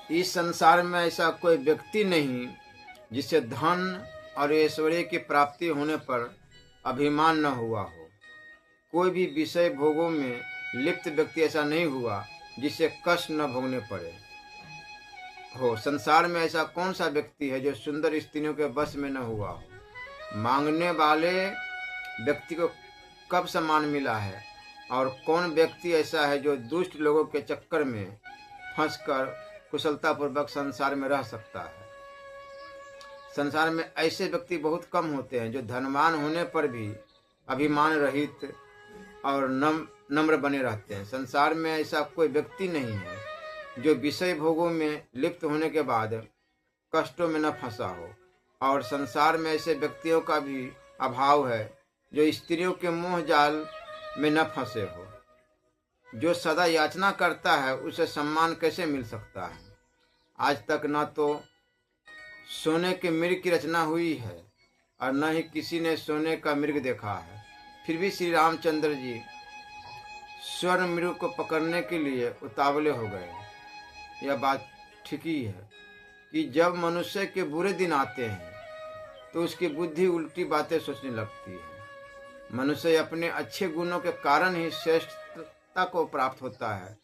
इस संसार में ऐसा कोई व्यक्ति नहीं जिसे धन और ऐश्वर्य की प्राप्ति होने पर अभिमान न हुआ हो। कोई भी विषय भोगों में लिप्त व्यक्ति ऐसा नहीं हुआ जिसे कष्ट न भोगने पड़े हो। संसार में ऐसा कौन सा व्यक्ति है जो सुंदर स्त्रियों के बस में न हुआ हो। मांगने वाले व्यक्ति को कब सम्मान मिला है, और कौन व्यक्ति ऐसा है जो दुष्ट लोगों के चक्कर में फंसकर कुशलतापूर्वक संसार में रह सकता है। संसार में ऐसे व्यक्ति बहुत कम होते हैं जो धनवान होने पर भी अभिमान रहित और नम्र बने रहते हैं। संसार में ऐसा कोई व्यक्ति नहीं है जो विषय भोगों में लिप्त होने के बाद कष्टों में न फंसा हो, और संसार में ऐसे व्यक्तियों का भी अभाव है जो स्त्रियों के मोह जाल में न फंसे हो। जो सदा याचना करता है उसे सम्मान कैसे मिल सकता है। आज तक न तो सोने के मृग की रचना हुई है और न ही किसी ने सोने का मृग देखा है। फिर भी श्री रामचंद्र जी स्वर्ण मृग को पकड़ने के लिए उतावले हो गए। यह बात ठीक ही है कि जब मनुष्य के बुरे दिन आते हैं तो उसकी बुद्धि उल्टी बातें सोचने लगती है। मनुष्य अपने अच्छे गुणों के कारण ही श्रेष्ठता को प्राप्त होता है,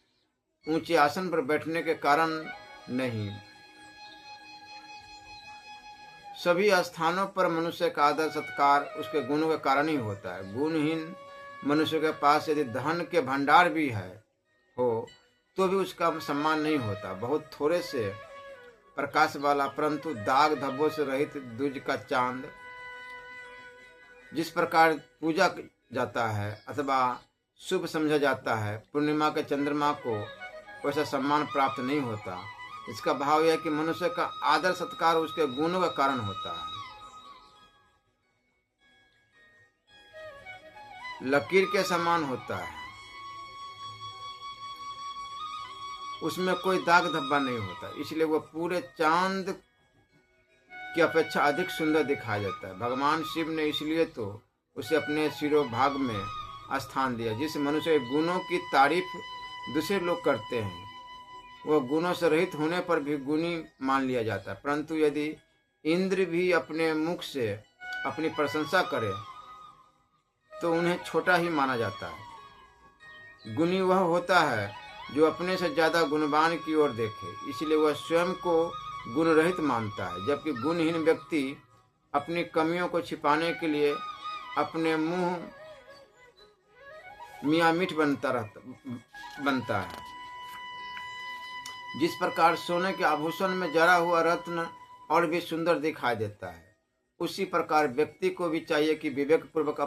ऊंचे आसन पर बैठने के कारण नहीं। सभी स्थानों पर मनुष्य का आदर सत्कार उसके गुणों के कारण ही होता है। गुणहीन मनुष्य के पास यदि धन के भंडार भी हो तो भी उसका सम्मान नहीं होता। बहुत थोड़े से प्रकाश वाला परंतु दाग धब्बों से रहित दूज का चांद जिस प्रकार पूजा जाता है अथवा शुभ समझा जाता है, पूर्णिमा के चंद्रमा को वैसा सम्मान प्राप्त नहीं होता। इसका भाव यह कि मनुष्य का आदर सत्कार उसके गुणों का कारण होता है। लकीर के समान होता है, उसमें कोई दाग धब्बा नहीं होता, इसलिए वह पूरे चांद की अपेक्षा अधिक सुंदर दिखाया जाता है। भगवान शिव ने इसलिए तो उसे अपने शिरोभाग में स्थान दिया। जिस मनुष्य के गुणों की तारीफ दूसरे लोग करते हैं वह गुणों से रहित होने पर भी गुणी मान लिया जाता है, परंतु यदि इंद्र भी अपने मुख से अपनी प्रशंसा करे तो उन्हें छोटा ही माना जाता है। गुणी वह होता है जो अपने से ज्यादा गुणवान की ओर देखे, इसलिए वह स्वयं को गुण रहित मानता है। जबकि गुणहीन व्यक्ति अपनी कमियों को छिपाने के लिए अपने मुंह मियाँ मीठ बनता है। जिस प्रकार सोने के आभूषण में जड़ा हुआ रत्न और भी सुंदर दिखाई देता है, उसी प्रकार व्यक्ति को भी चाहिए कि विवेक पूर्वक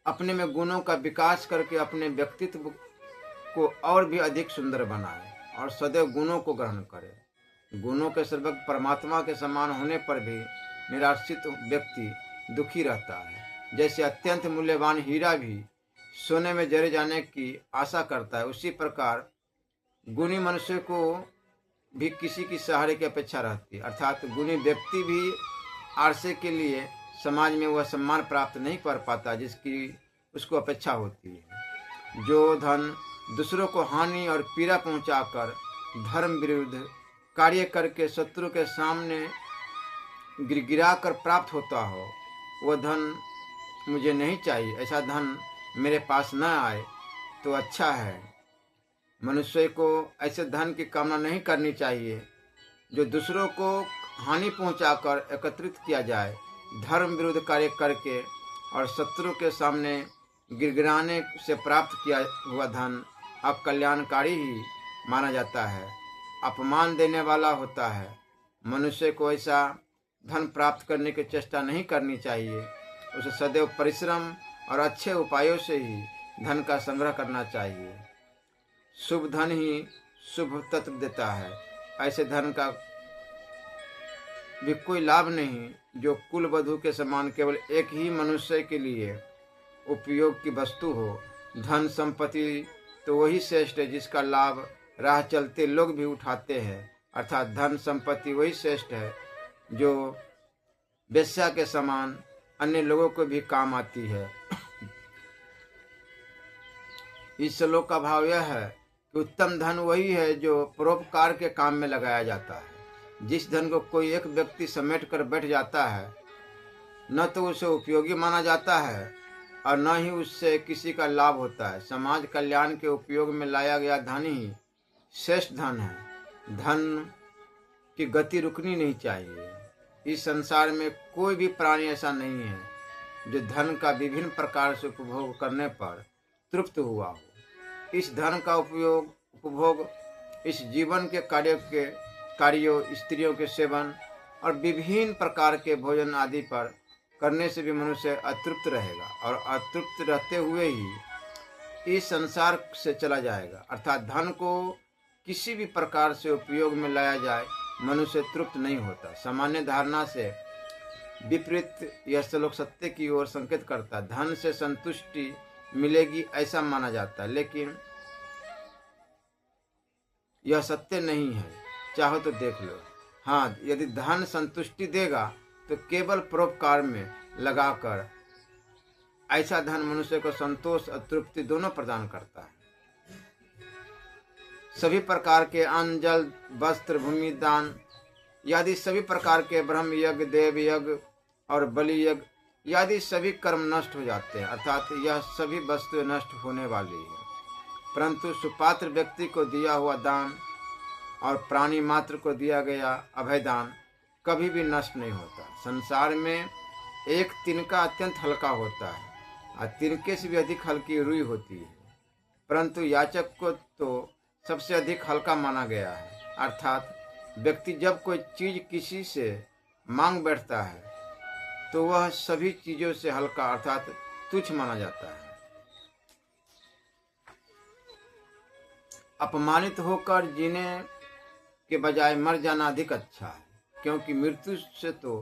अपने में गुणों का विकास करके अपने व्यक्तित्व को और भी अधिक सुंदर बनाए और सदैव गुणों को ग्रहण करे। गुणों के सर्वज्ञ परमात्मा के समान होने पर भी निराश्रित व्यक्ति दुखी रहता है। जैसे अत्यंत मूल्यवान हीरा भी सोने में जड़े जाने की आशा करता है, उसी प्रकार गुणी मनुष्य को भी किसी की सहारे की अपेक्षा रहती है। अर्थात गुणी व्यक्ति भी आरसे के लिए समाज में वह सम्मान प्राप्त नहीं कर पाता जिसकी उसको अपेक्षा होती है। जो धन दूसरों को हानि और पीड़ा पहुंचाकर धर्म विरुद्ध कार्य करके शत्रु के सामने गिरा कर प्राप्त होता हो, वह धन मुझे नहीं चाहिए, ऐसा धन मेरे पास न आए तो अच्छा है। मनुष्य को ऐसे धन की कामना नहीं करनी चाहिए जो दूसरों को हानि पहुंचाकर एकत्रित किया जाए, धर्म विरुद्ध कार्य करके और शत्रु के सामने गिड़गिड़ाने से प्राप्त किया हुआ धन अकल्याणकारी ही माना जाता है, अपमान देने वाला होता है। मनुष्य को ऐसा धन प्राप्त करने की चेष्टा नहीं करनी चाहिए, उसे सदैव परिश्रम और अच्छे उपायों से ही धन का संग्रह करना चाहिए। शुभ धन ही शुभ तत्व देता है। ऐसे धन का भी कोई लाभ नहीं जो कुल वधु के समान केवल एक ही मनुष्य के लिए उपयोग की वस्तु हो। धन संपत्ति तो वही श्रेष्ठ है जिसका लाभ राह चलते लोग भी उठाते हैं, अर्थात धन संपत्ति वही श्रेष्ठ है जो वेश्या के समान अन्य लोगों को भी काम आती है। इस श्लोक का भाव यह है कि उत्तम धन वही है जो परोपकार के काम में लगाया जाता है। जिस धन को कोई एक व्यक्ति समेट कर बैठ जाता है, न तो उसे उपयोगी माना जाता है और न ही उससे किसी का लाभ होता है। समाज कल्याण के उपयोग में लाया गया धन ही श्रेष्ठ धन है। धन की गति रुकनी नहीं चाहिए। इस संसार में कोई भी प्राणी ऐसा नहीं है जो धन का विभिन्न प्रकार से उपभोग करने पर तृप्त हुआ हो। इस धन का उपभोग इस जीवन के कार्यों, स्त्रियों के सेवन और विभिन्न प्रकार के भोजन आदि पर करने से भी मनुष्य अतृप्त रहेगा और अतृप्त रहते हुए ही इस संसार से चला जाएगा। अर्थात धन को किसी भी प्रकार से उपयोग में लाया जाए, मनुष्य तृप्त नहीं होता। सामान्य धारणा से विपरीत यह श्लोक सत्य की ओर संकेत करता है। धन से संतुष्टि मिलेगी ऐसा माना जाता है, लेकिन यह सत्य नहीं है। चाहो तो देख लो। हाँ, यदि धन संतुष्टि देगा तो केवल परोपकार में लगाकर ऐसा धन मनुष्य को संतोष और तृप्ति दोनों प्रदान करता है। सभी प्रकार के अन्न, जल, वस्त्र, भूमि दान आदि सभी प्रकार के ब्रह्म यज्ञ, देव यज्ञ और बलि यज्ञ आदि सभी कर्म नष्ट हो जाते हैं। अर्थात यह सभी वस्तुएं नष्ट होने वाली है, परंतु सुपात्र व्यक्ति को दिया हुआ दान और प्राणी मात्र को दिया गया अभय दान कभी भी नष्ट नहीं होता। संसार में एक तिनका अत्यंत हल्का होता है और तिनके से भी अधिक हल्की रुई होती है, परंतु याचक को तो सबसे अधिक हल्का माना गया है। अर्थात व्यक्ति जब कोई चीज किसी से मांग बैठता है तो वह सभी चीजों से हल्का अर्थात तुच्छ माना जाता है। अपमानित होकर जीने के बजाय मर जाना अधिक अच्छा है, क्योंकि मृत्यु से तो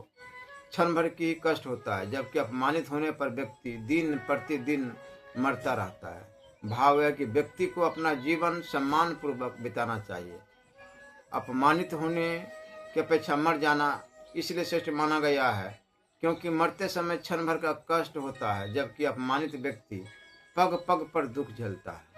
क्षण भर की कष्ट होता है, जबकि अपमानित होने पर व्यक्ति दिन प्रतिदिन मरता रहता है। भाव है कि व्यक्ति को अपना जीवन सम्मान पूर्वक बिताना चाहिए। अपमानित होने की अपेक्षा मर जाना इसलिए श्रेष्ठ माना गया है क्योंकि मरते समय क्षण भर का कष्ट होता है, जबकि अपमानित व्यक्ति पग पग पर दुख झेलता है।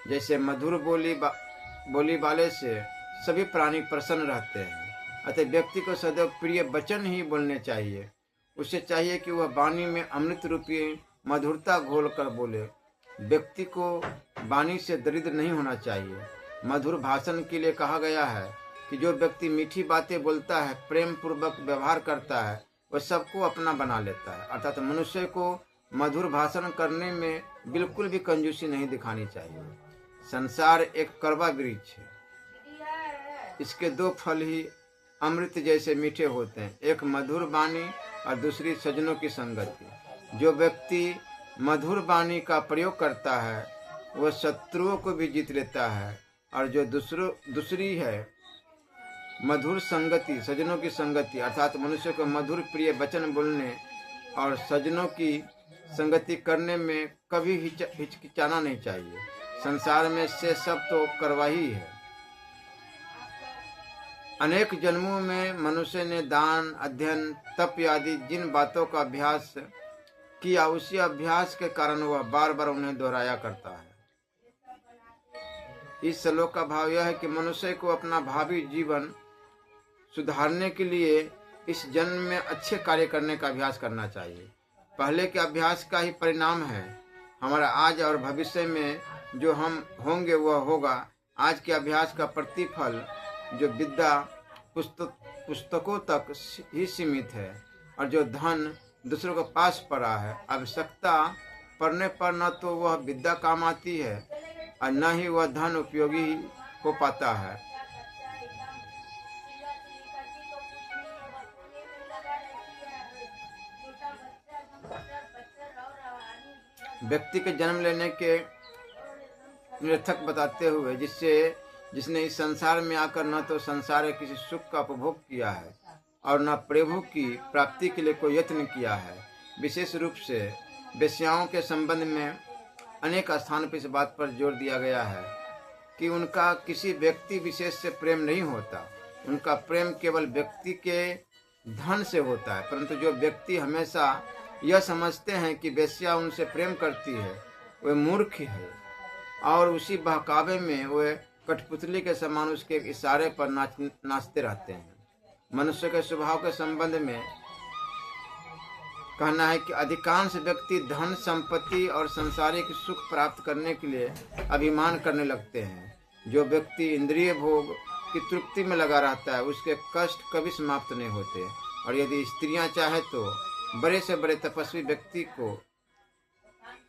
जैसे मधुर बोली वाले से सभी प्राणी प्रसन्न रहते हैं, अतः व्यक्ति को सदैव प्रिय वचन ही बोलने चाहिए। उसे चाहिए कि वह वाणी में अमृत रूपी मधुरता घोल कर बोले। व्यक्ति को वाणी से दरिद्र नहीं होना चाहिए। मधुर भाषण के लिए कहा गया है कि जो व्यक्ति मीठी बातें बोलता है, प्रेम पूर्वक व्यवहार करता है, वह सबको अपना बना लेता है। अर्थात मनुष्य को मधुर भाषण करने में बिल्कुल भी कंजूसी नहीं दिखानी चाहिए। संसार एक कड़वा वृक्ष है, इसके दो फल ही अमृत जैसे मीठे होते हैं, एक मधुर वाणी और दूसरी सज्जनों की संगति। जो व्यक्ति मधुर वाणी का प्रयोग करता है वह शत्रुओं को भी जीत लेता है, और जो दूसरी है मधुर संगति, सज्जनों की संगति, अर्थात मनुष्य को मधुर प्रिय वचन बोलने और सज्जनों की संगति करने में कभी हिचकिचाना नहीं चाहिए। संसार में से सब तो करवा ही है। अनेक जन्मों में मनुष्य ने दान, अध्ययन, तप आदि जिन बातों का अभ्यास किया, उसी अभ्यास के कारण वह बार बार उन्हें दोहराया करता है। इस श्लोक का भाव यह है कि मनुष्य को अपना भावी जीवन सुधारने के लिए इस जन्म में अच्छे कार्य करने का अभ्यास करना चाहिए। पहले के अभ्यास का ही परिणाम है हमारा आज, और भविष्य में जो हम होंगे वह होगा। आज के अभ्यास का प्रतिफल जो विद्या पुस्तकों तक ही सीमित है, और जो धन दूसरों के पास पड़ा है, आवश्यकता पड़ने पर न तो वह विद्या काम आती है और न ही वह धन उपयोगी हो पाता है। व्यक्ति के जन्म लेने के निरर्थक बताते हुए जिसने इस संसार में आकर न तो संसार के किसी सुख का उपभोग किया है और न प्रभु की प्राप्ति के लिए कोई यत्न किया है। विशेष रूप से वेश्याओं के संबंध में अनेक स्थान पर इस बात पर जोर दिया गया है कि उनका किसी व्यक्ति विशेष से प्रेम नहीं होता, उनका प्रेम केवल व्यक्ति के धन से होता है। परंतु जो व्यक्ति हमेशा यह समझते हैं कि वेश्या उनसे प्रेम करती है, वे मूर्ख है। और उसी बहकावे में वे कठपुतली के समान उसके इशारे पर नाचते रहते हैं। मनुष्य के स्वभाव के संबंध में कहना है कि अधिकांश व्यक्ति धन, संपत्ति और सांसारिक सुख प्राप्त करने के लिए अभिमान करने लगते हैं। जो व्यक्ति इंद्रिय भोग की तृप्ति में लगा रहता है उसके कष्ट कभी समाप्त नहीं होते। और यदि स्त्रियां चाहे तो बड़े से बड़े तपस्वी व्यक्ति को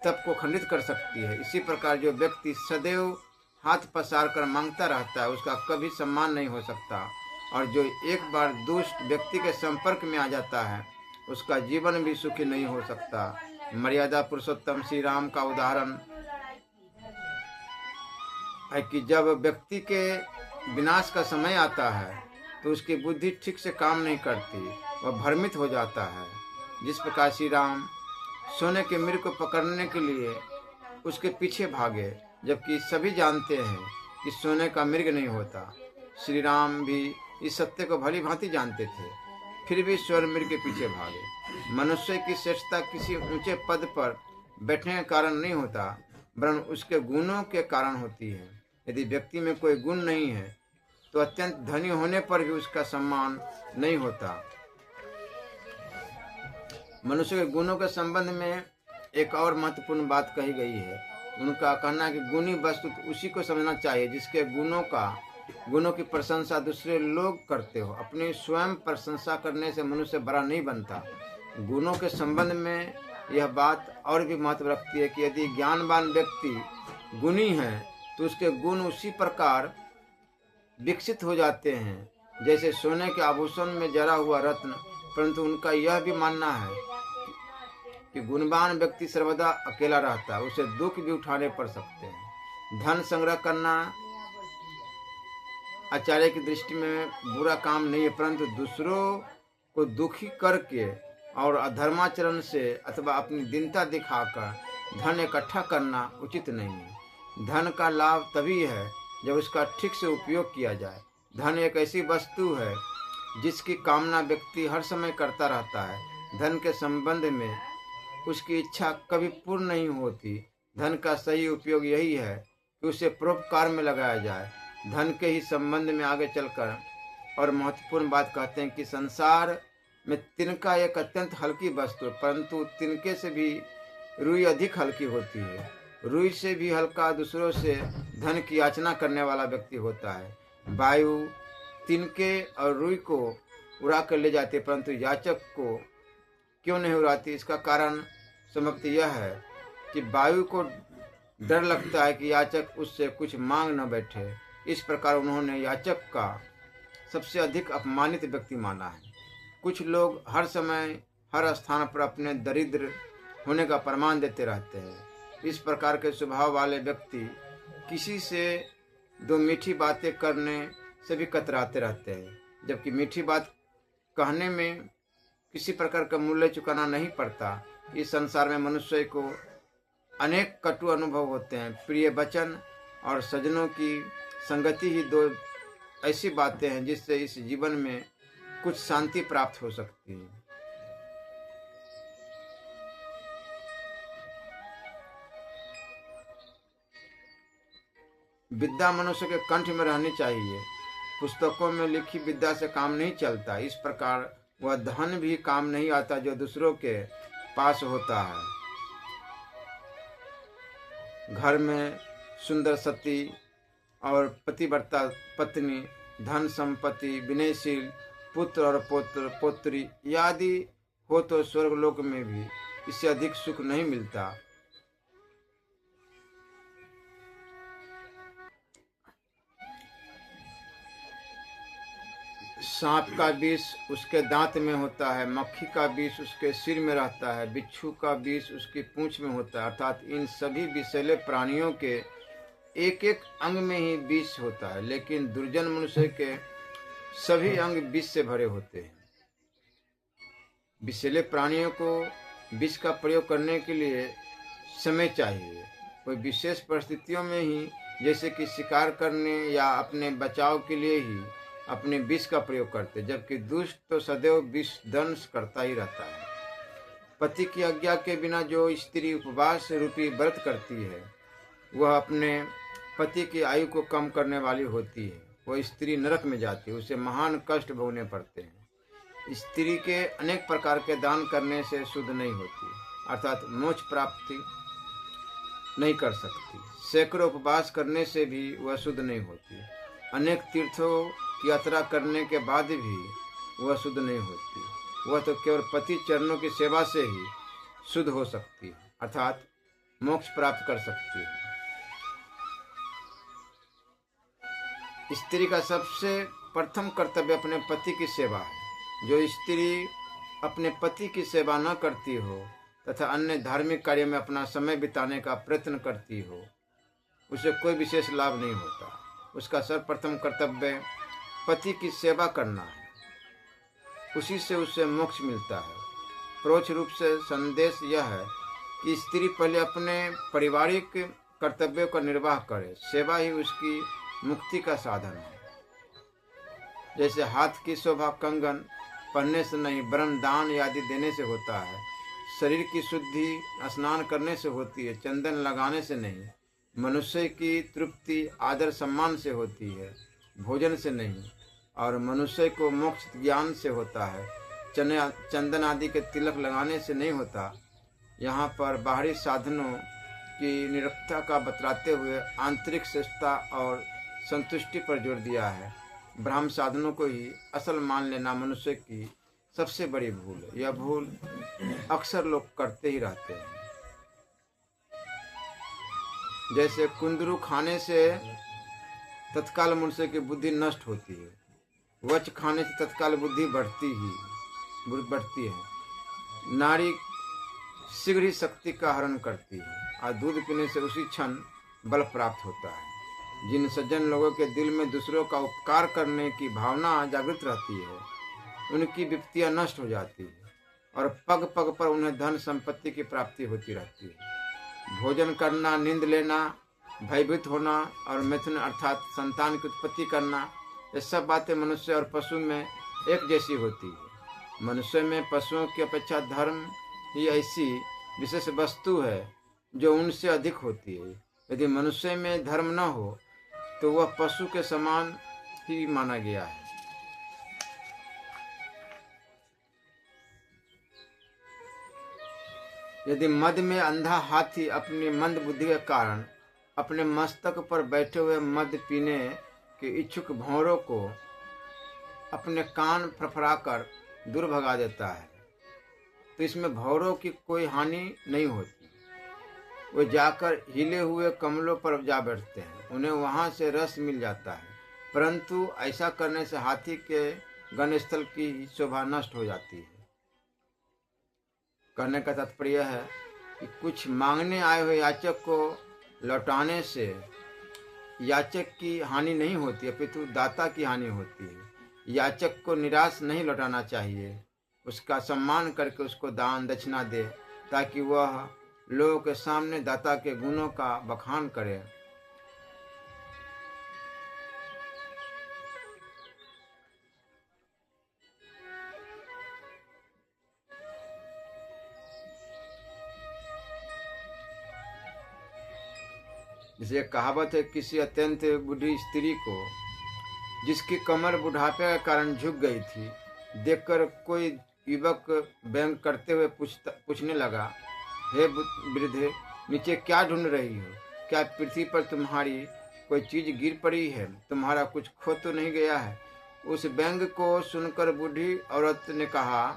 तप को खंडित कर सकती है। इसी प्रकार जो व्यक्ति सदैव हाथ पसार कर मांगता रहता है उसका कभी सम्मान नहीं हो सकता। और जो एक बार दुष्ट व्यक्ति के संपर्क में आ जाता है उसका जीवन भी सुखी नहीं हो सकता। मर्यादा पुरुषोत्तम श्री राम का उदाहरण है कि जब व्यक्ति के विनाश का समय आता है तो उसकी बुद्धि ठीक से काम नहीं करती, वह भ्रमित हो जाता है। जिस प्रकार श्री राम सोने के मृग को पकड़ने के लिए उसके पीछे भागे, जबकि सभी जानते हैं कि सोने का मृग नहीं होता। श्री राम भी इस सत्य को भली भांति जानते थे, फिर भी स्वर्ण मृग के पीछे भागे। मनुष्य की श्रेष्ठता किसी ऊंचे पद पर बैठने के कारण नहीं होता, वरन उसके गुणों के कारण होती है। यदि व्यक्ति में कोई गुण नहीं है तो अत्यंत धनी होने पर भी उसका सम्मान नहीं होता। मनुष्य के गुणों के संबंध में एक और महत्वपूर्ण बात कही गई है। उनका कहना है कि गुणी वस्तु उसी को समझना चाहिए जिसके गुणों की प्रशंसा दूसरे लोग करते हो। अपनी स्वयं प्रशंसा करने से मनुष्य बड़ा नहीं बनता। गुणों के संबंध में यह बात और भी महत्व रखती है कि यदि ज्ञानवान व्यक्ति गुणी है तो उसके गुण उसी प्रकार विकसित हो जाते हैं जैसे सोने के आभूषण में जरा हुआ रत्न। परंतु उनका यह भी मानना है कि गुणवान व्यक्ति सर्वदा अकेला रहता है, उसे दुख भी उठाने पड़ सकते हैं। धन संग्रह करना आचार्य की दृष्टि में बुरा काम नहीं है, परंतु दूसरों को दुखी करके और अधर्माचरण से अथवा अपनी दीनता दिखाकर धन इकट्ठा करना उचित नहीं है। धन का लाभ तभी है जब उसका ठीक से उपयोग किया जाए। धन एक ऐसी वस्तु है जिसकी कामना व्यक्ति हर समय करता रहता है। धन के संबंध में उसकी इच्छा कभी पूर्ण नहीं होती। धन का सही उपयोग यही है कि उसे परोपकार में लगाया जाए। धन के ही संबंध में आगे चलकर और महत्वपूर्ण बात कहते हैं कि संसार में तिनका एक अत्यंत हल्की वस्तु है, परंतु तिनके से भी रुई अधिक हल्की होती है। रुई से भी हल्का दूसरों से धन की याचना करने वाला व्यक्ति होता है। वायु तिनके और रुई को उड़ा कर ले जाती है, परंतु याचक को क्यों नहीं उड़ाती? इसका कारण संभवतः यह है कि वायु को डर लगता है कि याचक उससे कुछ मांग न बैठे। इस प्रकार उन्होंने याचक का सबसे अधिक अपमानित व्यक्ति माना है। कुछ लोग हर समय हर स्थान पर अपने दरिद्र होने का प्रमाण देते रहते हैं। इस प्रकार के स्वभाव वाले व्यक्ति किसी से दो मीठी बातें करने से भी कतराते रहते हैं, जबकि मीठी बात कहने में किसी प्रकार का मूल्य चुकाना नहीं पड़ता। इस संसार में मनुष्य को अनेक कटु अनुभव होते हैं। प्रिय वचन और सज्जनों की संगति ही दो ऐसी बातें हैं जिससे इस जीवन में कुछ शांति प्राप्त हो सकती है। विद्या मनुष्य के कंठ में रहनी चाहिए। पुस्तकों में लिखी विद्या से काम नहीं चलता। इस प्रकार वह धन भी काम नहीं आता जो दूसरों के पास होता है। घर में सुंदर सती और पतिव्रता पत्नी, धन संपत्ति, विनयशील पुत्र और पोत्री आदि हो तो स्वर्गलोक में भी इससे अधिक सुख नहीं मिलता। सांप का विष उसके दांत में होता है, मक्खी का विष उसके सिर में रहता है, बिच्छू का विष उसकी पूंछ में होता है। अर्थात इन सभी विषैले प्राणियों के एक एक अंग में ही विष होता है, लेकिन दुर्जन मनुष्य के सभी अंग विष से भरे होते हैं। विषैले प्राणियों को विष का प्रयोग करने के लिए समय चाहिए। कोई विशेष परिस्थितियों में ही, जैसे कि शिकार करने या अपने बचाव के लिए ही अपने विष का प्रयोग करते, जबकि दुष्ट तो सदैव विष दंश करता ही रहता है। पति की आज्ञा के बिना जो स्त्री उपवास रूपी व्रत करती है वह अपने पति की आयु को कम करने वाली होती है। वह स्त्री नरक में जाती है, उसे महान कष्ट भोगने पड़ते हैं। स्त्री के अनेक प्रकार के दान करने से शुद्ध नहीं होती, अर्थात मोक्ष प्राप्ति नहीं कर सकती। सैकड़ों उपवास करने से भी वह शुद्ध नहीं होती। अनेक तीर्थों की यात्रा करने के बाद भी वह शुद्ध नहीं होती। वह तो केवल पति चरणों की सेवा से ही शुद्ध हो सकती है, अर्थात मोक्ष प्राप्त कर सकती है। स्त्री का सबसे प्रथम कर्तव्य अपने पति की सेवा है। जो स्त्री अपने पति की सेवा न करती हो तथा अन्य धार्मिक कार्य में अपना समय बिताने का प्रयत्न करती हो, उसे कोई विशेष लाभ नहीं होता। उसका सर्वप्रथम कर्तव्य पति की सेवा करना है, उसी से उसे मोक्ष मिलता है। परोक्ष रूप से संदेश यह है कि स्त्री पहले अपने पारिवारिक कर्तव्यों का निर्वाह करे, सेवा ही उसकी मुक्ति का साधन है। जैसे हाथ की शोभा कंगन पहनने से नहीं वरन दान आदि देने से होता है, शरीर की शुद्धि स्नान करने से होती है, चंदन लगाने से नहीं, मनुष्य की तृप्ति आदर सम्मान से होती है, भोजन से नहीं, और मनुष्य को मोक्ष ज्ञान से होता है, चंदन आदि के तिलक लगाने से नहीं होता। यहाँ पर बाहरी साधनों की निरर्थकता का बतलाते हुए आंतरिक श्रेष्ठता और संतुष्टि पर जोर दिया है। ब्रह्म साधनों को ही असल मान लेना मनुष्य की सबसे बड़ी भूल है। यह भूल अक्सर लोग करते ही रहते हैं। जैसे कुंदरू खाने से तत्काल मनुष्य की बुद्धि नष्ट होती है, वच खाने से तत्काल बुद्धि बढ़ती है। नारी शीघ्र ही शक्ति का हरण करती है और दूध पीने से उसी क्षण बल प्राप्त होता है। जिन सज्जन लोगों के दिल में दूसरों का उपकार करने की भावना जागृत रहती है, उनकी विपत्तियां नष्ट हो जाती है और पग पग पर उन्हें धन संपत्ति की प्राप्ति होती रहती है। भोजन करना, नींद लेना, भयभीत होना और मैथुन अर्थात संतान की उत्पत्ति करना, ये सब बातें मनुष्य और पशु में एक जैसी होती है। मनुष्य में पशुओं की अपेक्षा धर्म ही ऐसी विशेष वस्तु है जो उनसे अधिक होती है। यदि मनुष्य में धर्म न हो तो वह पशु के समान ही माना गया है। यदि मद में अंधा हाथी अपनी मंद बुद्धि के कारण अपने मस्तक पर बैठे हुए मद पीने के इच्छुक भौरों को अपने कान फड़फड़ाकर दूर भगा देता है, तो इसमें भौरों की कोई हानि नहीं होती। वे जाकर हिले हुए कमलों पर जा बैठते हैं, उन्हें वहां से रस मिल जाता है, परंतु ऐसा करने से हाथी के गणस्थल की शोभा नष्ट हो जाती है। कहने का तात्पर्य है कि कुछ मांगने आए हुए याचक को लौटाने से याचक की हानि नहीं होती, अपितु दाता की हानि होती है। याचक को निराश नहीं लौटाना चाहिए, उसका सम्मान करके उसको दान दक्षिणा दे, ताकि वह लोगों के सामने दाता के गुणों का बखान करे। जैसे एक कहावत है, किसी अत्यंत बूढ़ी स्त्री को जिसकी कमर बुढ़ापे के कारण झुक गई थी, देखकर कोई युवक व्यंग करते हुए पूछने लगा, हे वृद्धे, नीचे क्या ढूंढ रही हो? क्या पृथ्वी पर तुम्हारी कोई चीज गिर पड़ी है? तुम्हारा कुछ खो तो नहीं गया है? उस व्यंग को सुनकर बूढ़ी औरत ने कहा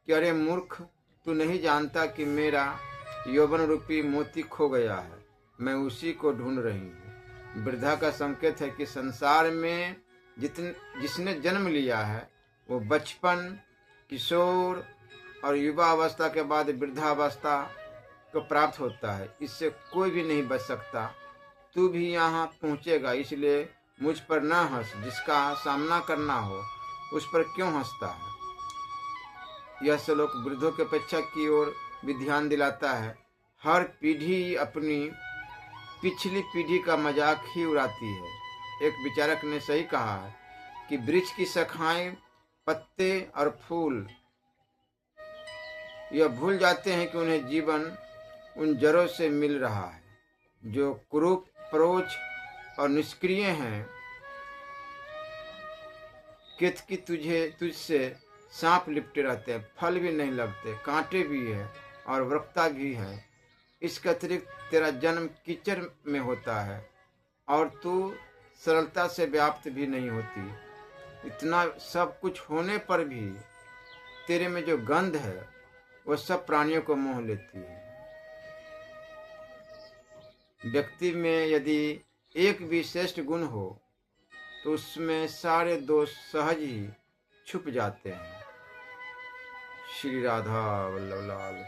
कि अरे मूर्ख, तू नहीं जानता कि मेरा यौवन रूपी मोती खो गया है, मैं उसी को ढूंढ रही हूँ। वृद्धा का संकेत है कि संसार में जिसने जन्म लिया है वो बचपन, किशोर और युवा अवस्था के बाद वृद्धावस्था को प्राप्त होता है। इससे कोई भी नहीं बच सकता। तू भी यहाँ पहुँचेगा, इसलिए मुझ पर न हंस। जिसका सामना करना हो उस पर क्यों हंसता है? यह श्लोक वृद्धों की अपेक्षा की ओर भी ध्यान दिलाता है। हर पीढ़ी अपनी पिछली पीढ़ी का मजाक ही उड़ाती है। एक विचारक ने सही कहा है कि वृक्ष की शाखाएं, पत्ते और फूल यह भूल जाते हैं कि उन्हें जीवन उन जड़ों से मिल रहा है। जो कुरूप, परोक्ष और निष्क्रिय हैं, केतकी तुझसे सांप लिपटे रहते हैं, फल भी नहीं लगते, कांटे भी हैं और वक्रता भी है। इसके अतिरिक्त तेरा जन्म कीचड़ में होता है और तू सरलता से व्याप्त भी नहीं होती। इतना सब कुछ होने पर भी तेरे में जो गंध है वह सब प्राणियों को मोह लेती है। व्यक्ति में यदि एक भी श्रेष्ठ गुण हो तो उसमें सारे दोष सहज ही छुप जाते हैं। श्री राधा वल्लभ लाल।